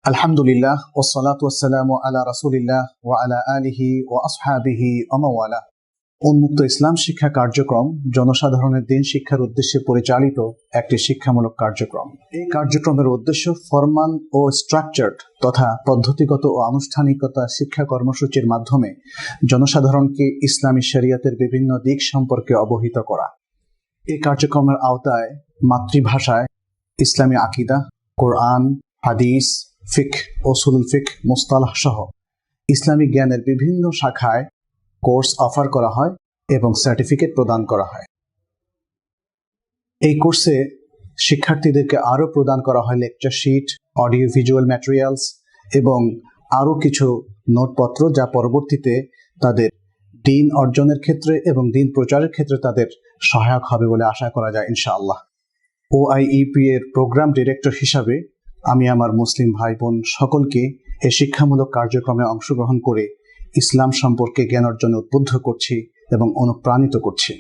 আলহামদুলিল্লাহ ওয়াসসালাতু ওয়াসসালামু আলা রাসূলিল্লাহ ওয়া আলা আলিহি ওয়া আসহাবিহি ওয়া মাওয়ালা। উন্মুক্ত ইসলাম শিক্ষা কার্যক্রম জনসাধারণের দিন শিক্ষার উদ্দেশ্যে পরিচালিত একটি শিক্ষামূলক কার্যক্রম। এই কার্যক্রমের উদ্দেশ্য ফরমাল ও স্ট্রাকচার্ড তথা পদ্ধতিগত ও আনুষ্ঠানিকতা শিক্ষা কর্মসূচির মাধ্যমে জনসাধারণকে ইসলামী শরিয়তের বিভিন্ন দিক সম্পর্কে অবহিত করা। এই কার্যক্রমের আওতায় মাতৃভাষায় ইসলামী আকীদা, কোরআন, হাদিস, ফিকহ, উসুলুল ফিকহ, মুস্তালাহ সহ ইসলামী জ্ঞানের বিভিন্ন শাখায় কোর্স অফার করা হয় এবং সার্টিফিকেট প্রদান করা হয়। এই কোর্সে শিক্ষার্থীদেরকে আরও প্রদান করা হয় lecture sheet, audio visual materials এবং আরও কিছু নোটপত্র, যা পরবর্তীতে তাদের দ্বীন অর্জনের ক্ষেত্রে এবং দ্বীন প্রচারের ক্ষেত্রে তাদের সহায়ক হবে বলে আশা করা যায় ইনশাআল্লাহ। OIEP এর প্রোগ্রাম ডিরেক্টর হিসাবে আমি আমার মুসলিম ভাই বোন সকলকে এ শিক্ষামূলক কার্যক্রমে অংশগ্রহণ করে ইসলাম সম্পর্কে জ্ঞান অর্জনে উদ্বুদ্ধ করছি এবং অনুপ্রাণিত করছি।